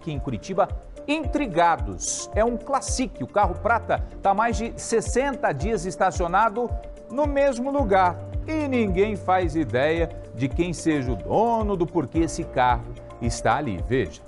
aqui em Curitiba, intrigados. É um classique. O carro prata está há mais de 60 dias estacionado no mesmo lugar. E ninguém faz ideia de quem seja o dono, do porquê esse carro está ali. Veja.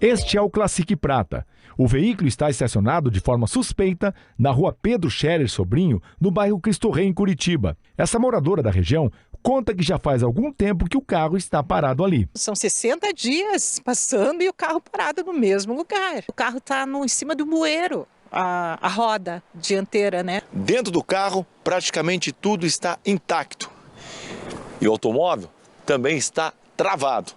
Este é o Classique Prata. O veículo está estacionado de forma suspeita na rua Pedro Scherer Sobrinho, no bairro Cristo Rei, em Curitiba. Essa moradora da região conta que já faz algum tempo que o carro está parado ali. São 60 dias passando e o carro parado no mesmo lugar. O carro está em cima do bueiro. A roda dianteira, né? Dentro do carro, praticamente tudo está intacto. E o automóvel também está travado.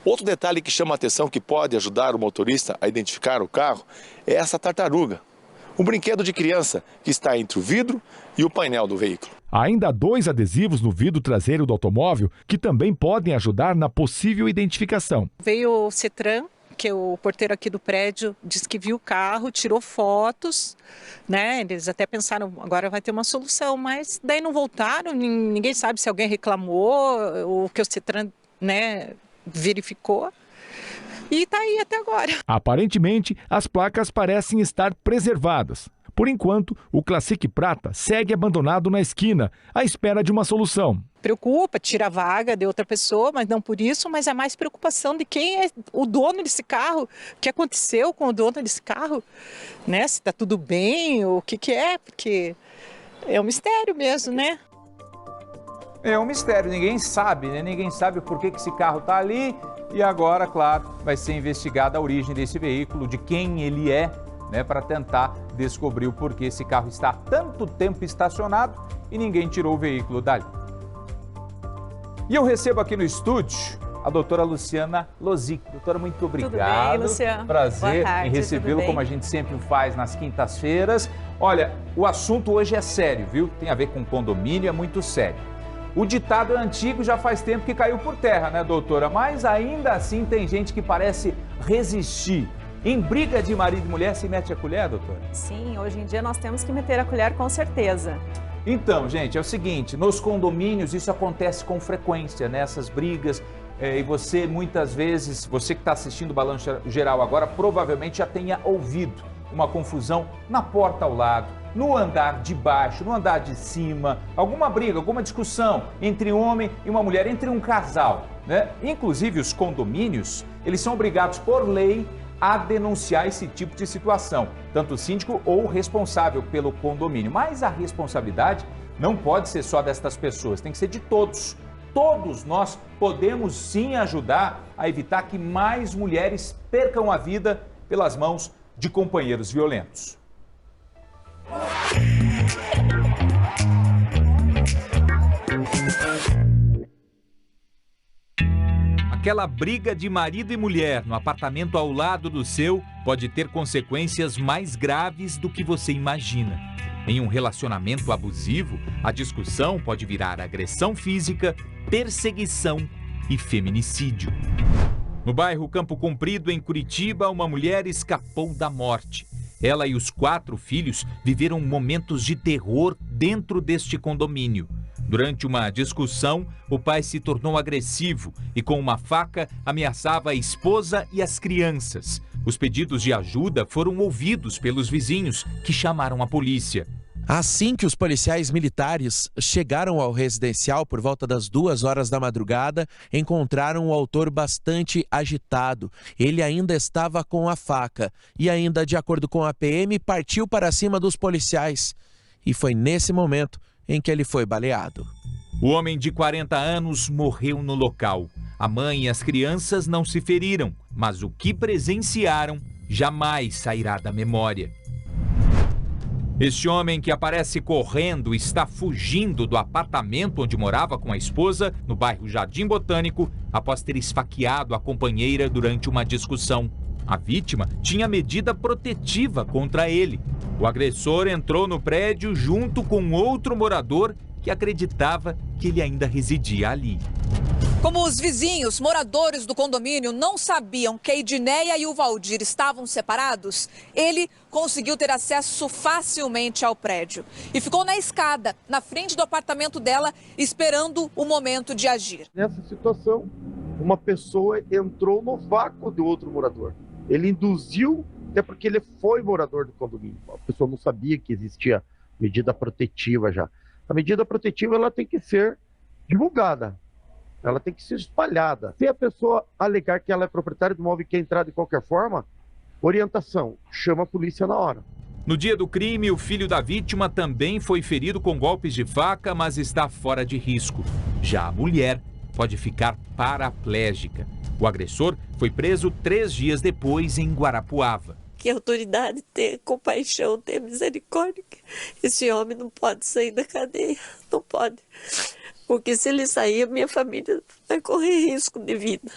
Outro detalhe que chama a atenção, que pode ajudar o motorista a identificar o carro, é essa tartaruga. Um brinquedo de criança que está entre o vidro e o painel do veículo. Há ainda 2 adesivos no vidro traseiro do automóvel que também podem ajudar na possível identificação. Veio o CETRAN, que é o porteiro aqui do prédio, disse que viu o carro, tirou fotos, né? Eles até pensaram, agora vai ter uma solução, mas daí não voltaram, ninguém sabe se alguém reclamou, ou que o CETRAN, né, verificou. E está aí até agora. Aparentemente, as placas parecem estar preservadas. Por enquanto, o Classique Prata segue abandonado na esquina, à espera de uma solução. Preocupa, tira a vaga de outra pessoa, mas não por isso, mas é mais preocupação de quem é o dono desse carro, o que aconteceu com o dono desse carro, né? Se está tudo bem, o que é, porque é um mistério mesmo, né? É um mistério, ninguém sabe, né? Ninguém sabe por que esse carro está ali e agora, claro, vai ser investigada a origem desse veículo, de quem ele é, né? Para tentar descobrir o porquê esse carro está há tanto tempo estacionado e ninguém tirou o veículo dali. E eu recebo aqui no estúdio a doutora Luciana Lozic. Doutora, muito obrigado. Tudo bem, Luciano? Prazer Boa tarde, em recebê-lo, como a gente sempre faz nas quintas-feiras. Olha, o assunto hoje é sério, viu? Tem a ver com condomínio, é muito sério. O ditado é antigo, já faz tempo que caiu por terra, né, doutora? Mas ainda assim tem gente que parece resistir. Em briga de marido e mulher se mete a colher, doutora? Sim, hoje em dia nós temos que meter a colher com certeza. Então, gente, é o seguinte, nos condomínios isso acontece com frequência, né? Essas brigas, e você muitas vezes, você que está assistindo o Balanço Geral agora, provavelmente já tenha ouvido uma confusão na porta ao lado, no andar de baixo, no andar de cima, alguma briga, alguma discussão entre um homem e uma mulher, entre um casal, né? Inclusive os condomínios, eles são obrigados por lei a denunciar esse tipo de situação, tanto o síndico ou o responsável pelo condomínio. Mas a responsabilidade não pode ser só destas pessoas, tem que ser de todos. Todos nós podemos sim ajudar a evitar que mais mulheres percam a vida pelas mãos de companheiros violentos. Aquela briga de marido e mulher no apartamento ao lado do seu pode ter consequências mais graves do que você imagina. Em um relacionamento abusivo, a discussão pode virar agressão física, perseguição e feminicídio. No bairro Campo Comprido, em Curitiba, uma mulher escapou da morte. Ela e os 4 filhos viveram momentos de terror dentro deste condomínio. Durante uma discussão, o pai se tornou agressivo e com uma faca ameaçava a esposa e as crianças. Os pedidos de ajuda foram ouvidos pelos vizinhos, que chamaram a polícia. Assim que os policiais militares chegaram ao residencial por volta das 2 horas da madrugada, encontraram o autor bastante agitado. Ele ainda estava com a faca e ainda, de acordo com a PM, partiu para cima dos policiais. E foi nesse momento em que ele foi baleado. O homem de 40 anos morreu no local. A mãe e as crianças não se feriram, mas o que presenciaram jamais sairá da memória. Este homem que aparece correndo está fugindo do apartamento onde morava com a esposa, no bairro Jardim Botânico, após ter esfaqueado a companheira durante uma discussão. A vítima tinha medida protetiva contra ele. O agressor entrou no prédio junto com outro morador que acreditava que ele ainda residia ali. Como os vizinhos, moradores do condomínio, não sabiam que a Edneia e o Valdir estavam separados, ele conseguiu ter acesso facilmente ao prédio. E ficou na escada, na frente do apartamento dela, esperando o momento de agir. Nessa situação, uma pessoa entrou no vácuo do outro morador. Ele induziu, até porque ele foi morador do condomínio. A pessoa não sabia que existia medida protetiva já. A medida protetiva ela tem que ser divulgada, ela tem que ser espalhada. Se a pessoa alegar que ela é proprietária do imóvel e quer entrar de qualquer forma, orientação, chama a polícia na hora. No dia do crime, o filho da vítima também foi ferido com golpes de faca, mas está fora de risco. Já a mulher pode ficar paraplégica. O agressor foi preso 3 dias depois em Guarapuava. Que a autoridade tenha compaixão, tenha misericórdia. Esse homem não pode sair da cadeia, não pode. Porque se ele sair, a minha família vai correr risco de vida.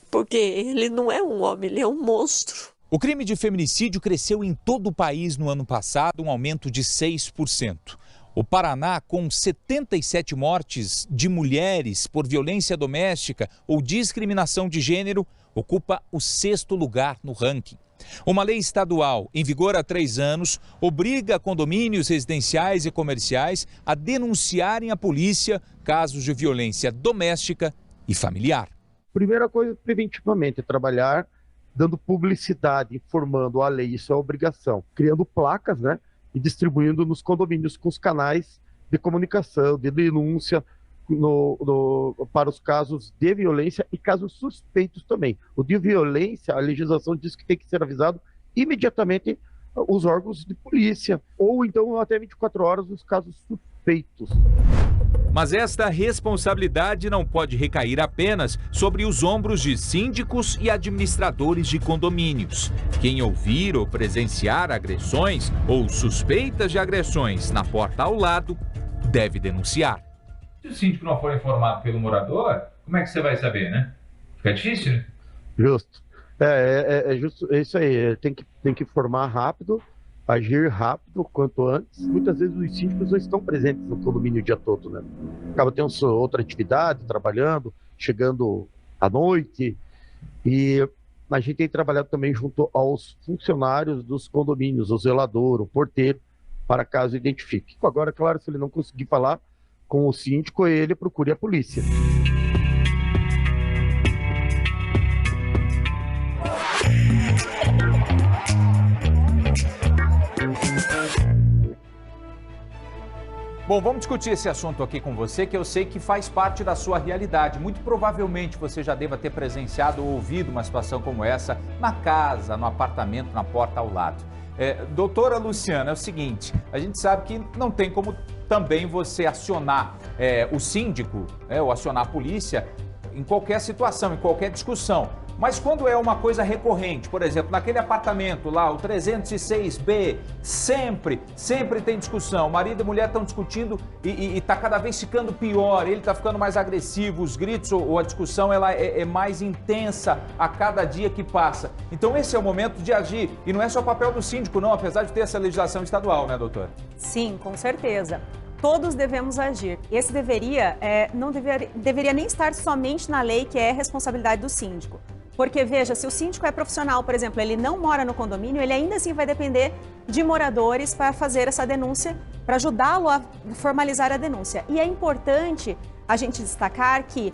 Porque ele não é um homem, ele é um monstro. O crime de feminicídio cresceu em todo o país no ano passado, um aumento de 6%. O Paraná, com 77 mortes de mulheres por violência doméstica ou discriminação de gênero, ocupa o 6º lugar no ranking. Uma lei estadual, em vigor há 3 anos, obriga condomínios residenciais e comerciais a denunciarem à polícia casos de violência doméstica e familiar. Primeira coisa, preventivamente, é trabalhar dando publicidade, informando a lei, isso é obrigação, criando placas, né, e distribuindo nos condomínios com os canais de comunicação, de denúncia para os casos de violência e casos suspeitos também. O de violência, a legislação diz que tem que ser avisado imediatamente os órgãos de polícia, ou então até 24 horas os casos suspeitos. Mas esta responsabilidade não pode recair apenas sobre os ombros de síndicos e administradores de condomínios. Quem ouvir ou presenciar agressões ou suspeitas de agressões na porta ao lado deve denunciar. Se o síndico não for informado pelo morador, como é que você vai saber, né? Fica difícil, né? Justo. É justo, é isso aí. Tem que informar rápido, agir rápido, quanto antes. Muitas vezes os síndicos não estão presentes no condomínio o dia todo, né? Acaba tendo outra atividade, trabalhando, chegando à noite. E a gente tem trabalhado também junto aos funcionários dos condomínios, o zelador, o porteiro, para caso identifique. Agora, claro, se ele não conseguir falar com o síndico, ele procure a polícia. Bom, vamos discutir esse assunto aqui com você, que eu sei que faz parte da sua realidade. Muito provavelmente você já deva ter presenciado ou ouvido uma situação como essa na casa, no apartamento, na porta ao lado. Doutora Luciana, é o seguinte, a gente sabe que não tem como também você acionar o síndico, ou acionar a polícia em qualquer situação, em qualquer discussão. Mas quando é uma coisa recorrente, por exemplo, naquele apartamento lá, o 306B, sempre tem discussão. Marido e mulher estão discutindo e está cada vez ficando pior, ele está ficando mais agressivo, os gritos ou a discussão ela é mais intensa a cada dia que passa. Então esse é o momento de agir. E não é só o papel do síndico, não, apesar de ter essa legislação estadual, né, doutora? Sim, com certeza. Todos devemos agir. Esse não deveria nem estar somente na lei, que é responsabilidade do síndico. Porque, veja, se o síndico é profissional, por exemplo, ele não mora no condomínio, ele ainda assim vai depender de moradores para fazer essa denúncia, para ajudá-lo a formalizar a denúncia. E é importante a gente destacar que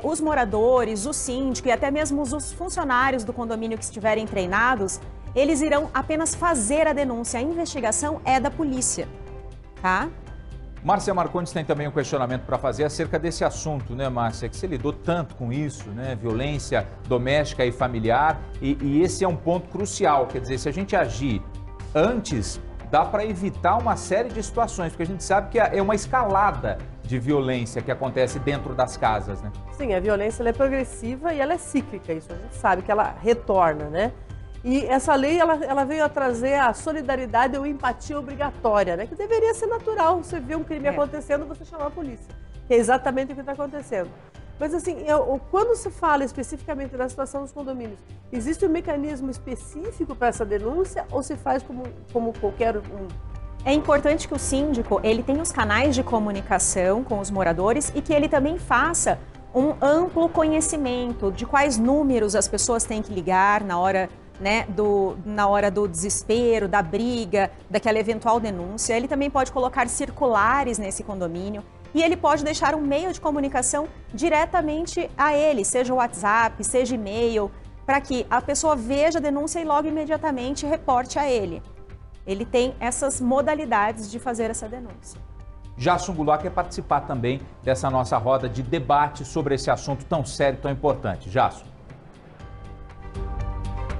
os moradores, o síndico e até mesmo os funcionários do condomínio que estiverem treinados, eles irão apenas fazer a denúncia. A investigação é da polícia, tá? Márcia Marcondes tem também um questionamento para fazer acerca desse assunto, né, Márcia? Que você lidou tanto com isso, né? Violência doméstica e familiar, e esse é um ponto crucial. Quer dizer, se a gente agir antes, dá para evitar uma série de situações, porque a gente sabe que é uma escalada de violência que acontece dentro das casas, né? Sim, a violência ela é progressiva e ela é cíclica, isso a gente sabe que ela retorna, né? E essa lei, ela veio a trazer a solidariedade ou empatia obrigatória, né? Que deveria ser natural. Você vê um crime acontecendo, você chamar a polícia. Que é exatamente o que está acontecendo. Mas assim, quando se fala especificamente da situação dos condomínios, existe um mecanismo específico para essa denúncia ou se faz como qualquer um? É importante que o síndico, ele tenha os canais de comunicação com os moradores e que ele também faça um amplo conhecimento de quais números as pessoas têm que ligar na hora, né, na hora do desespero, da briga, daquela eventual denúncia. Ele também pode colocar circulares nesse condomínio e ele pode deixar um meio de comunicação diretamente a ele, seja o WhatsApp, seja e-mail, para que a pessoa veja a denúncia e logo imediatamente reporte a ele. Ele tem essas modalidades de fazer essa denúncia. Jasson Goulart quer participar também dessa nossa roda de debate sobre esse assunto tão sério, tão importante. Jasson.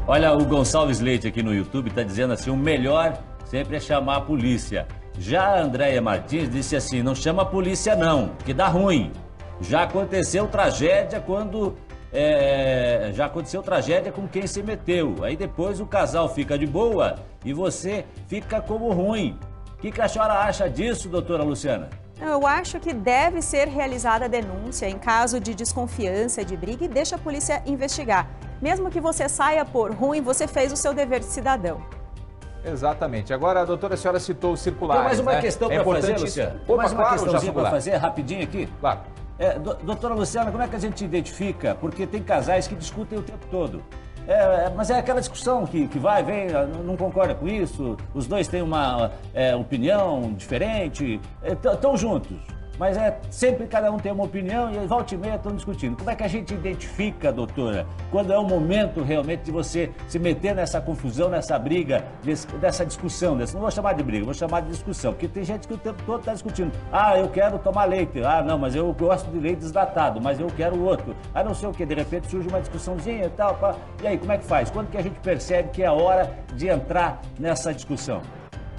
Olha, o Gonçalves Leite aqui no YouTube está dizendo assim, o melhor sempre é chamar a polícia. Já a Andréia Martins disse assim, não chama a polícia não, que dá ruim. Já aconteceu tragédia quando... já aconteceu tragédia com quem se meteu. Aí depois o casal fica de boa e você fica como ruim. O que a senhora acha disso, doutora Luciana? Eu acho que deve ser realizada a denúncia em caso de desconfiança, de briga, e deixa a polícia investigar. Mesmo que você saia por ruim, você fez o seu dever de cidadão. Exatamente. Agora, doutora, a senhora citou o circular. Tem mais uma questão para fazer, Luciana? Opa, mais uma claro, questãozinha para fazer, rapidinho aqui. Claro. Doutora Luciana, como é que a gente identifica? Porque tem casais que discutem o tempo todo. Mas é aquela discussão que vai, vem, não concorda com isso, os dois têm uma opinião diferente, estão juntos. Mas sempre cada um tem uma opinião e volta e meia estão discutindo. Como é que a gente identifica, doutora, quando é o momento realmente de você se meter nessa confusão, nessa briga, dessa discussão, não vou chamar de briga, vou chamar de discussão, porque tem gente que o tempo todo está discutindo. Ah, eu quero tomar leite. Ah, não, mas eu gosto de leite desnatado, mas eu quero o outro. Ah, não sei o que, de repente surge uma discussãozinha e tal. E aí, como é que faz? Quando que a gente percebe que é a hora de entrar nessa discussão?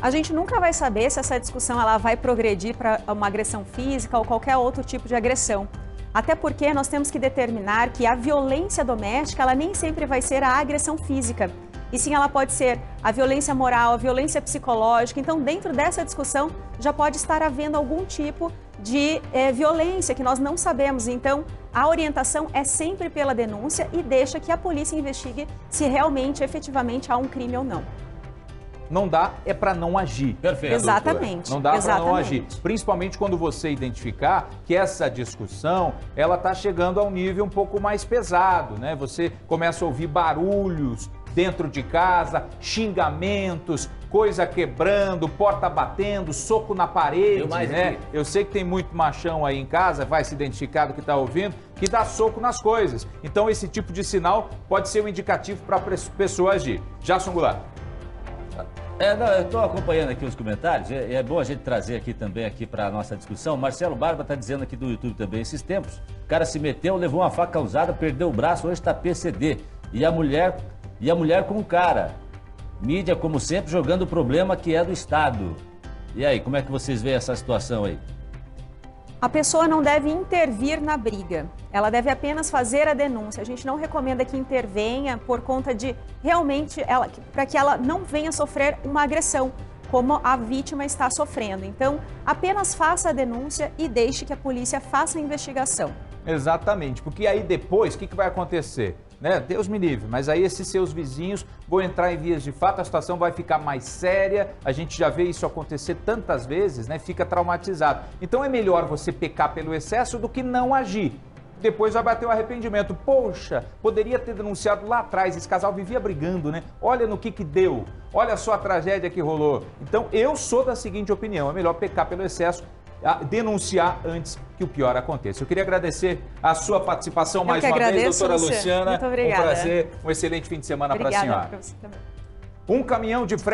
A gente nunca vai saber se essa discussão ela vai progredir para uma agressão física ou qualquer outro tipo de agressão. Até porque nós temos que determinar que a violência doméstica ela nem sempre vai ser a agressão física. E sim, ela pode ser a violência moral, a violência psicológica. Então, dentro dessa discussão, já pode estar havendo algum tipo de violência que nós não sabemos. Então, a orientação é sempre pela denúncia e deixa que a polícia investigue se realmente, efetivamente, há um crime ou não. Não dá é para não agir. Perfeito. Exatamente. Não dá para não agir. Principalmente quando você identificar que essa discussão, ela está chegando a um nível um pouco mais pesado, né? Você começa a ouvir barulhos dentro de casa, xingamentos, coisa quebrando, porta batendo, soco na parede, né? Eu sei que tem muito machão aí em casa, vai se identificar do que está ouvindo, que dá soco nas coisas. Então esse tipo de sinal pode ser um indicativo para a pessoa agir. Jasson Goulart. Eu estou acompanhando aqui os comentários, é bom a gente trazer aqui também para a nossa discussão. Marcelo Barba está dizendo aqui do YouTube também, esses tempos, o cara se meteu, levou uma faca usada, perdeu o braço, hoje está PCD. E a mulher com o cara. Mídia, como sempre, jogando o problema que é do Estado. E aí, como é que vocês veem essa situação aí? A pessoa não deve intervir na briga, ela deve apenas fazer a denúncia. A gente não recomenda que intervenha por conta de realmente, para que ela não venha sofrer uma agressão, como a vítima está sofrendo. Então, apenas faça a denúncia e deixe que a polícia faça a investigação. Exatamente, porque aí depois, o que vai acontecer? Né? Deus me livre, mas aí esses seus vizinhos vão entrar em vias de fato, a situação vai ficar mais séria, a gente já vê isso acontecer tantas vezes, né? Fica traumatizado. Então é melhor você pecar pelo excesso do que não agir. Depois vai bater o arrependimento. Poxa, poderia ter denunciado lá atrás, esse casal vivia brigando, né? Olha no que deu, olha só a tragédia que rolou. Então eu sou da seguinte opinião, é melhor pecar pelo excesso, denunciar antes que o pior aconteça. Eu queria agradecer a sua participação mais uma vez, doutora Luciana. Muito obrigada. Um prazer, um excelente fim de semana para a senhora. Pra você também. Um caminhão de frete